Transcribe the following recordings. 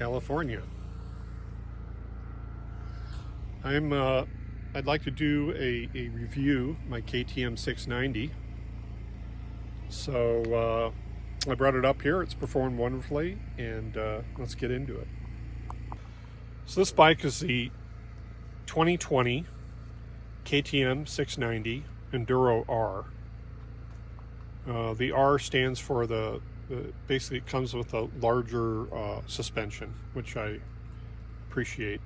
California. I'd like to do a review, my KTM 690. So I brought it up here. It's performed wonderfully, and let's get into it. So this bike is the 2020 KTM 690 Enduro R. The R stands for basically it comes with a larger suspension, which I appreciate.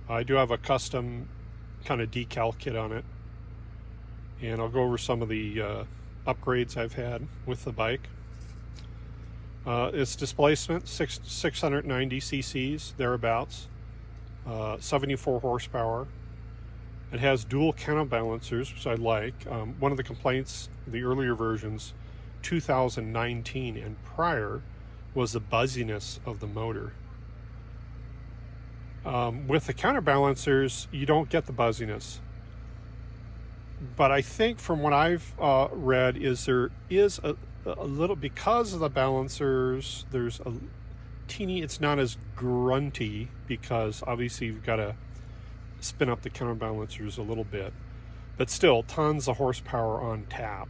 I do have a custom kind of decal kit on it, and I'll go over some of the upgrades I've had with the bike. Its displacement 690 cc's thereabouts, 74 horsepower. It has dual counterbalancers, which I like. One of the complaints of the earlier versions, 2019 and prior, was the buzziness of the motor. With the counterbalancers, you don't get the buzziness. But I think from what I've read is there is a little, because of the balancers, there's a teeny, it's not as grunty because obviously you've got to spin up the counterbalancers a little bit. But still, tons of horsepower on tap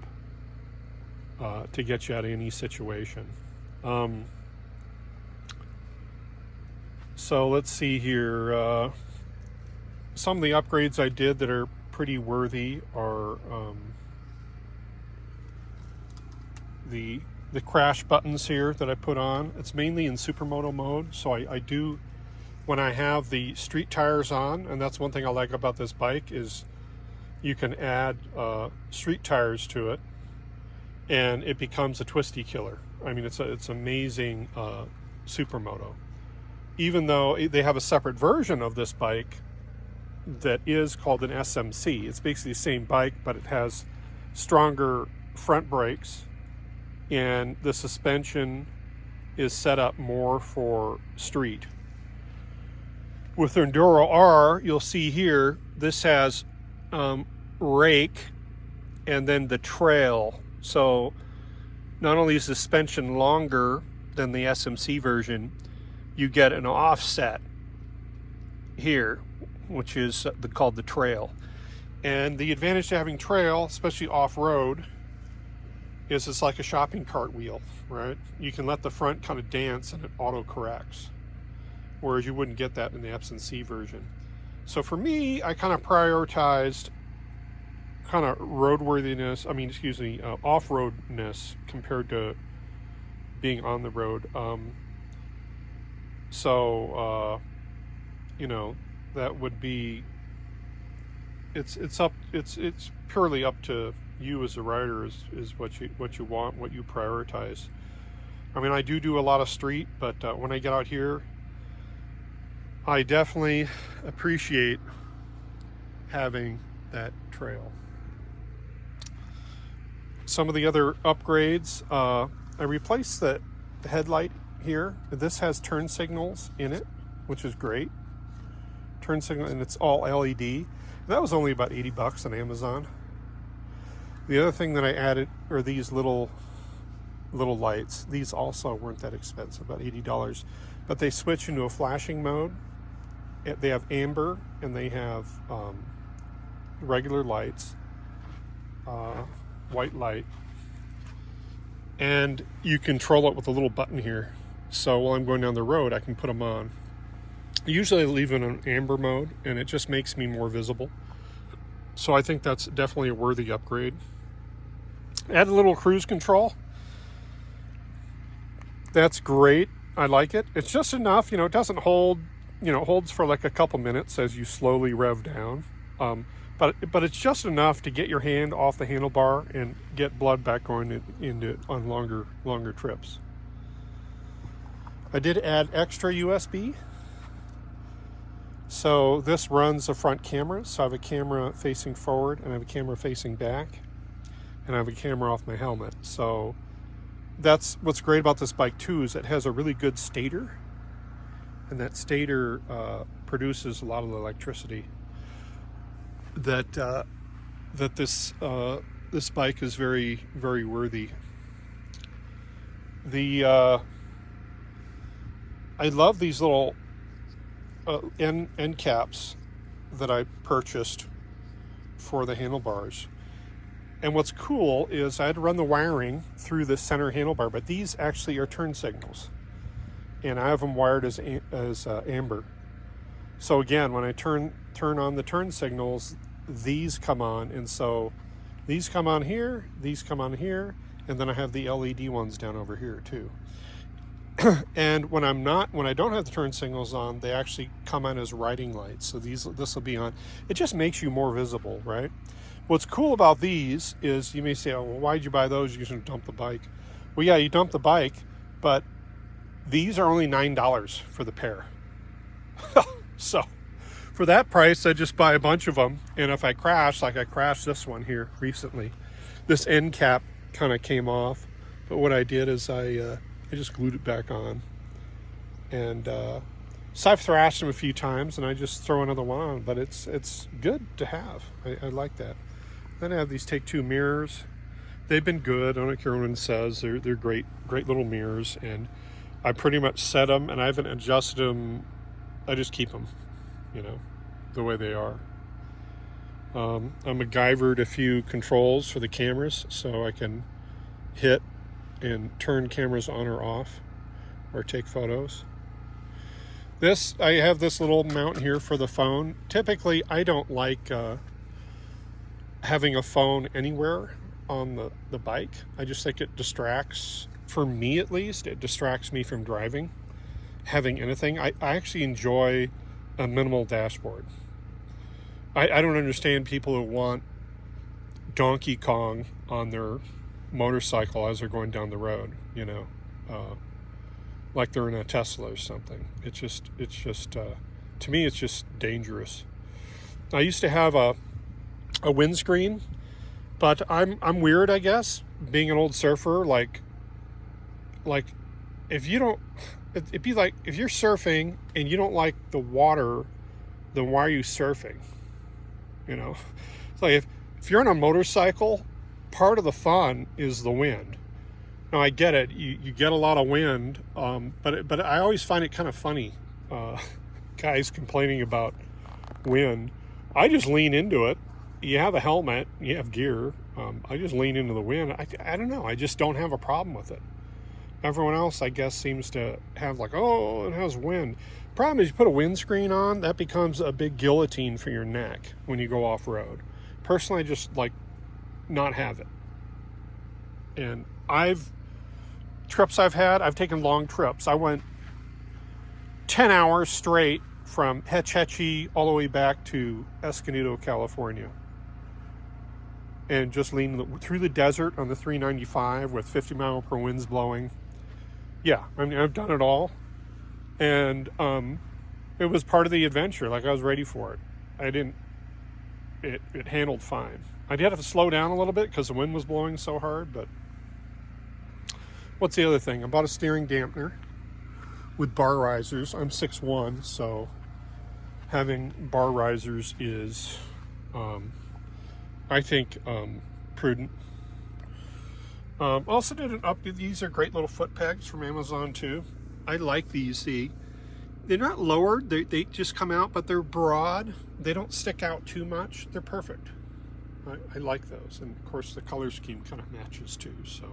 to get you out of any situation. So let's see here. Some of the upgrades I did that are pretty worthy are the crash buttons here that I put on. It's mainly in Supermoto mode, so I do, when I have the street tires on, and that's one thing I like about this bike, is you can add street tires to it and it becomes a twisty killer. I mean, it's amazing Supermoto. Even though they have a separate version of this bike that is called an SMC. It's basically the same bike, but it has stronger front brakes, and the suspension is set up more for street. With Enduro R, you'll see here, this has rake and then the trail. So not only is the suspension longer than the SMC version, you get an offset here, which is called the trail. And the advantage to having trail, especially off-road, is it's like a shopping cart wheel, right? You can let the front kind of dance and it auto-corrects, whereas you wouldn't get that in the SMC version. So for me, I kind of prioritized kind of roadworthiness, off-roadness compared to being on the road. You know, that would be, it's purely up to you as a rider, is what you want, what you prioritize. I mean, I do a lot of street, but when I get out here, I definitely appreciate having that trail. Some of the other upgrades, I replaced the headlight here. This has turn signals in it, which is great. Turn signal, and it's all LED. That was only about 80 bucks on Amazon. The other thing that I added are these little lights. These also weren't that expensive, about $80, but they switch into a flashing mode. They have amber and they have regular lights, white light, and you control it with a little button here. So while I'm going down the road, I can put them on. Usually I leave it in amber mode, and it just makes me more visible. So I think that's definitely a worthy upgrade. Add a little cruise control. That's great. I like it. It's just enough, it doesn't hold, it holds for like a couple minutes as you slowly rev down. But it's just enough to get your hand off the handlebar and get blood back going into on longer trips. I did add extra USB. So this runs the front cameras. So I have a camera facing forward, and I have a camera facing back, and I have a camera off my helmet. So that's what's great about this bike too, is it has a really good stator, and that stator produces a lot of the electricity that this bike is very, very worthy. I love these little end caps that I purchased for the handlebars. And what's cool is I had to run the wiring through the center handlebar, but these actually are turn signals, and I have them wired as amber. So again, when I turn on the turn signals, these come on, and so these come on here, these come on here, and then I have the LED ones down over here too. And when I don't have the turn signals on, they actually come on as riding lights. So this will be on. It just makes you more visible, right? What's cool about these is, you may say, oh, well, why'd you buy those? You should dump the bike. Well, yeah, you dump the bike, but these are only $9 for the pair. So for that price, I just buy a bunch of them. And if I crash, like I crashed this one here recently, this end cap kind of came off. But what I did is I just glued it back on. And so I've thrashed them a few times, and I just throw another one on. But it's good to have. I like that. Then I have these Take Two mirrors. They've been good. I don't care what anyone says. They're great little mirrors. And I pretty much set them, and I haven't adjusted them. I just keep them, you know, the way they are. I MacGyvered a few controls for the cameras, so I can hit and turn cameras on or off, or take photos. I have this little mount here for the phone. Typically, I don't like having a phone anywhere on the bike. I just think it distracts, for me at least, it distracts me from driving, having anything. I actually enjoy a minimal dashboard. I don't understand people who want Donkey Kong on their motorcycle as they're going down the road, you know, like they're in a Tesla or something. It's just to me, it's just dangerous. I used to have a windscreen, but I'm weird, I guess, being an old surfer. Like if you're surfing and you don't like the water, then why are you surfing? You know, it's like if you're on a motorcycle, part of the fun is the wind. Now I get it, you get a lot of wind, but I always find it kind of funny, guys complaining about wind. I just lean into it. You have a helmet, you have gear. I just lean into the wind. I don't know, I just don't have a problem with it. Everyone else, I guess, seems to have like, oh, it has wind. Problem is, you put a windscreen on, that becomes a big guillotine for your neck when you go off-road. Personally, I just like not have it. And I've taken long trips. I went 10 hours straight from Hetch Hetchy all the way back to Escondido, California. And just leaning through the desert on the 395 with 50-mile-per winds blowing. Yeah, I mean, I've done it all. And it was part of the adventure. Like, I was ready for it. It handled fine. I did have to slow down a little bit because the wind was blowing so hard, but what's the other thing? I bought a steering dampener with bar risers. I'm 6'1", so having bar risers is, I think, prudent. Also did an update. These are great little foot pegs from Amazon too. I like these. They're not lowered, they just come out, but they're broad. They don't stick out too much. They're perfect. I like those. And of course the color scheme kind of matches too, so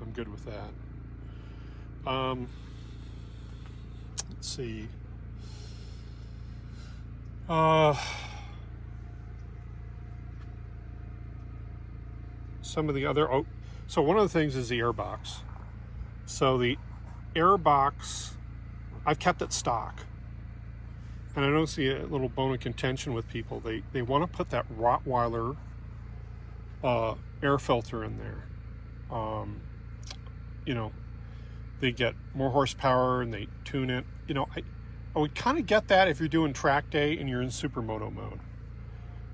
I'm good with that. Let's see. Some of the other, so one of the things is the airbox. So the airbox, I've kept it stock. And I don't see a little bone of contention with people. They want to put that Rottweiler air filter in there. You know, they get more horsepower and they tune it. You know, I would kind of get that if you're doing track day and you're in supermoto mode.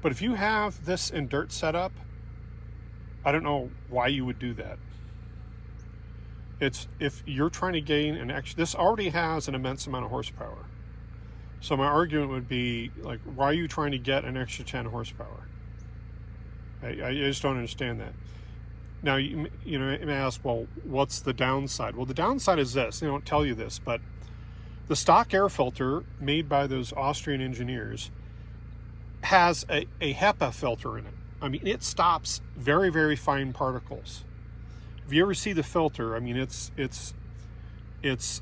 But if you have this in dirt setup, I don't know why you would do that. It's if you're trying to gain an extra, this already has an immense amount of horsepower. So my argument would be, like, why are you trying to get an extra 10 horsepower? I just don't understand that. Now, you know, you may ask, well, what's the downside? Well, the downside is this. They don't tell you this, but The stock air filter made by those Austrian engineers has a HEPA filter in it. I mean, it stops very, very fine particles. If you ever see the filter, I mean, it's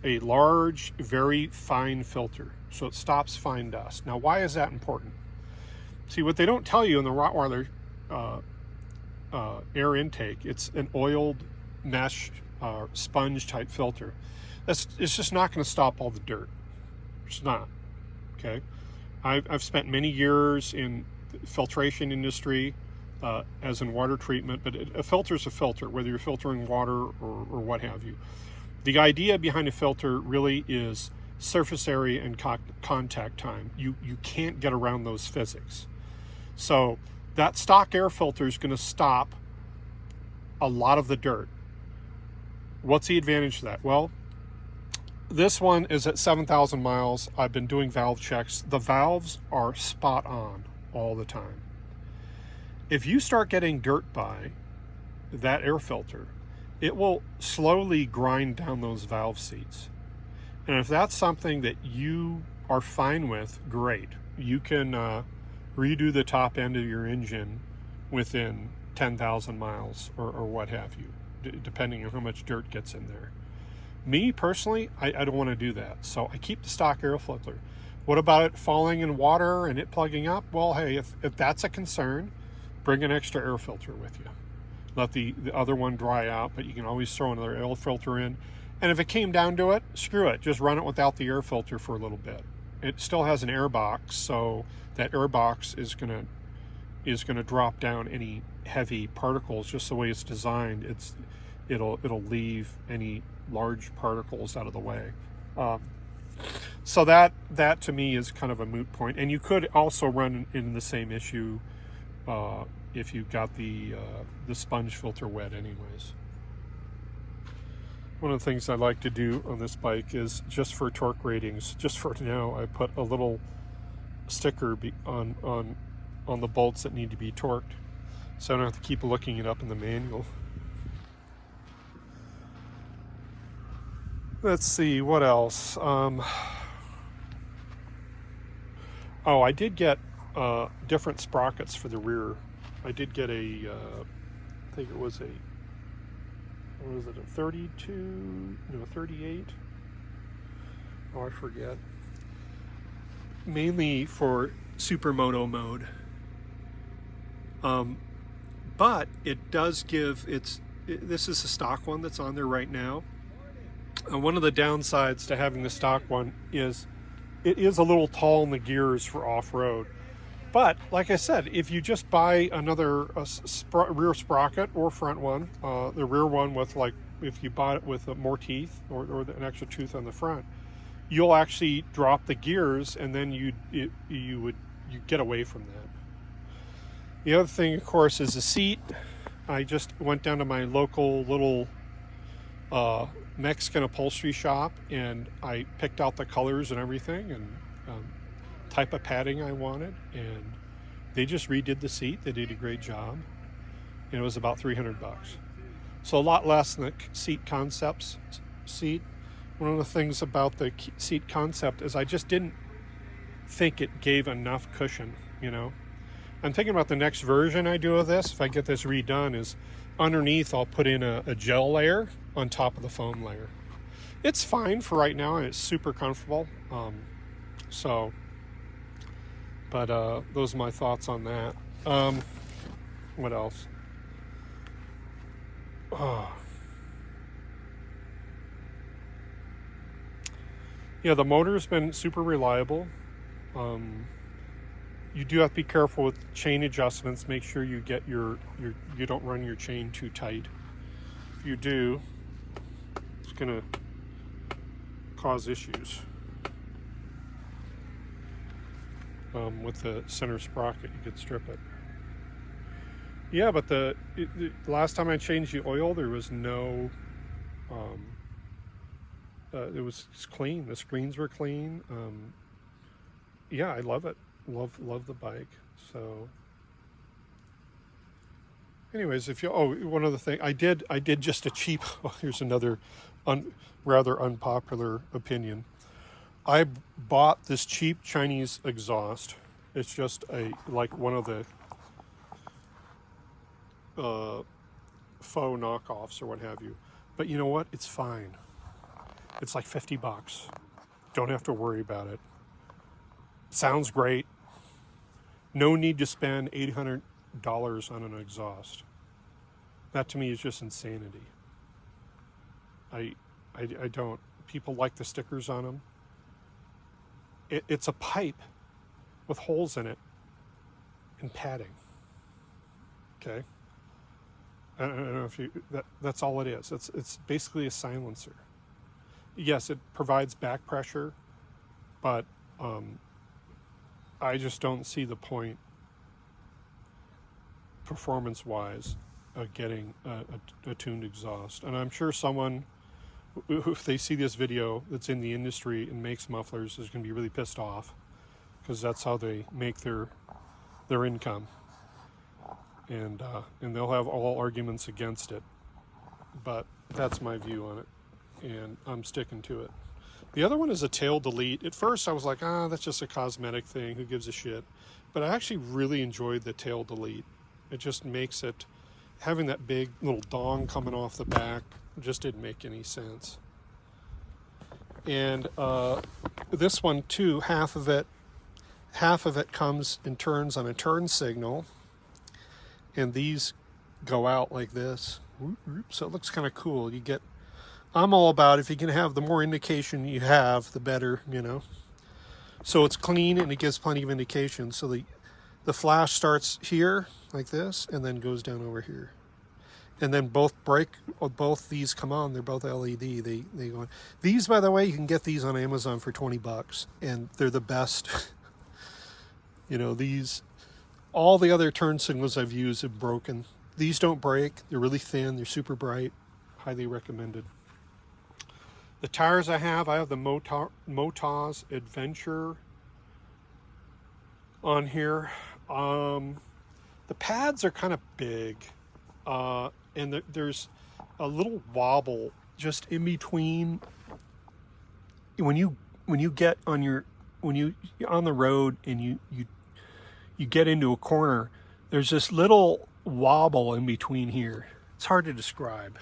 a large, very fine filter, so it stops fine dust. Now, why is that important? See, what they don't tell you in the Rottweiler air intake, it's an oiled mesh sponge type filter. It's just not going to stop all the dirt. It's not. Okay. I've spent many years in the filtration industry, as in water treatment, but a filter is a filter, whether you're filtering water or what have you. The idea behind a filter really is surface area and contact time. You can't get around those physics. So that stock air filter is going to stop a lot of the dirt. What's the advantage of that? Well, this one is at 7,000 miles. I've been doing valve checks. The valves are spot on all the time. If you start getting dirt by that air filter, it will slowly grind down those valve seats. And if that's something that you are fine with, great. You can redo the top end of your engine within 10,000 miles or what have you, depending on how much dirt gets in there. Me, personally, I don't want to do that. So I keep the stock air filter. What about it falling in water and it plugging up? Well, hey, if that's a concern, bring an extra air filter with you. Let the other one dry out, but you can always throw another air filter in. And if it came down to it, screw it. Just run it without the air filter for a little bit. It still has an air box, so that air box is gonna drop down any heavy particles just the way it's designed. It'll leave any large particles out of the way. So that to me is kind of a moot point. And you could also run into the same issue if you got the sponge filter wet anyways. One of the things I like to do on this bike is, just for torque ratings, just for now, I put a little sticker on the bolts that need to be torqued, so I don't have to keep looking it up in the manual. Let's see, what else? Oh, I did get different sprockets for the rear. I did get I think it was what was it, a 32? No, 38? Oh, I forget. Mainly for Supermoto mode. But it does give, this is the stock one that's on there right now. And one of the downsides to having the stock one is it is a little tall in the gears for off-road. But like I said, if you just buy another rear sprocket or front one, the rear one with, like, if you bought it with more teeth or an extra tooth on the front, you'll actually drop the gears, and then you get away from that. The other thing, of course, is the seat. I just went down to my local little Mexican upholstery shop, and I picked out the colors and everything, and type of padding I wanted, and they just redid the seat. They did a great job, and it was about $300. So a lot less than the seat concepts seat. One of the things about the seat concept is I just didn't think it gave enough cushion, you know. I'm thinking about the next version I do of this, if I get this redone, is underneath I'll put in a gel layer on top of the foam layer. It's fine for right now, and it's super comfortable. But those are my thoughts on that. What else? Yeah, the motor's been super reliable. You do have to be careful with chain adjustments. Make sure you get you don't run your chain too tight. If you do, it's gonna cause issues. With the center sprocket, you could strip it. Yeah, but the last time I changed the oil, there was no, it was clean. The screens were clean. Yeah, I love it. Love the bike. So anyways, if you, one other thing, I did just a cheap, here's another rather unpopular opinion. I bought this cheap Chinese exhaust. It's just like one of the faux knockoffs or what have you. But you know what? It's fine. It's like 50 bucks. Don't have to worry about it. Sounds great. No need to spend $800 on an exhaust. That to me is just insanity. I don't. People like the stickers on them. It's a pipe with holes in it and padding. Okay? I don't know if you, that's all it is. It's basically a silencer. Yes, it provides back pressure, but I just don't see the point, performance-wise, of getting a tuned exhaust. And I'm sure someone, if they see this video that's in the industry and makes mufflers, is going to be really pissed off, because that's how they make their income. And they'll have all arguments against it. But that's my view on it, and I'm sticking to it. The other one is a tail delete. At first I was like, that's just a cosmetic thing, who gives a shit? But I actually really enjoyed the tail delete. It just makes it, having that big little dong coming off the back just didn't make any sense. And this one too, half of it comes and turns on a turn signal, and these go out like this. So it looks kind of cool. You get, I'm all about, if you can have, the more indication you have, the better, you know. So it's clean and it gives plenty of indication. So the flash starts here like this and then goes down over here. And then both these come on. They're both LED. They go on. These, by the way, you can get these on Amazon for 20 bucks, and they're the best. You know, these, all the other turn signals I've used have broken. These don't break. They're really thin. They're super bright. Highly recommended. The tires I have the Motoz Adventure on here. The pads are kind of big, and there's a little wobble just in between. When you get on you're on the road and you get into a corner, there's this little wobble in between here. It's hard to describe,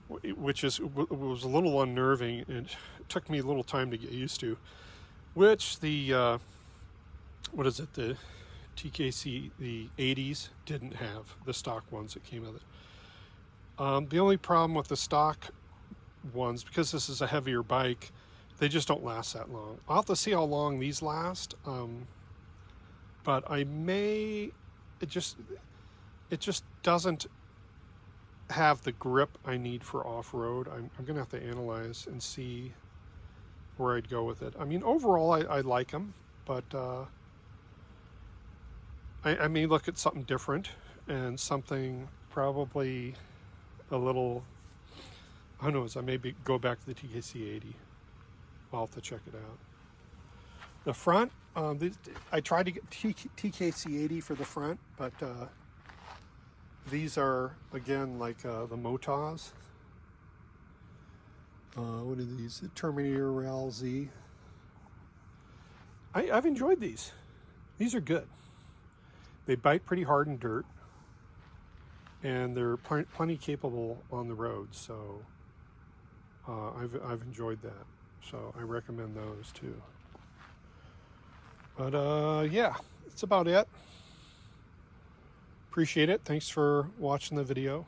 which was a little unnerving, and it took me a little time to get used to, which the what is it, the TKC, the 80s didn't have, the stock ones that came with it. The only problem with the stock ones, because this is a heavier bike, they just don't last that long. I'll have to see how long these last, but I may, it just doesn't have the grip I need for off-road. I'm gonna have to analyze and see where I'd go with it. I mean, overall I like them, but I may look at something different, and something probably a little, who knows, I may go back to the TKC 80. I'll have to check it out. The front, I tried to get TKC 80 for the front, but these are, again, like the Motoz. What are these? The Terminator RALLZ. I've enjoyed these. These are good. They bite pretty hard in dirt, and they're plenty capable on the road. So I've enjoyed that. So I recommend those too. But yeah, that's about it. Appreciate it. Thanks for watching the video.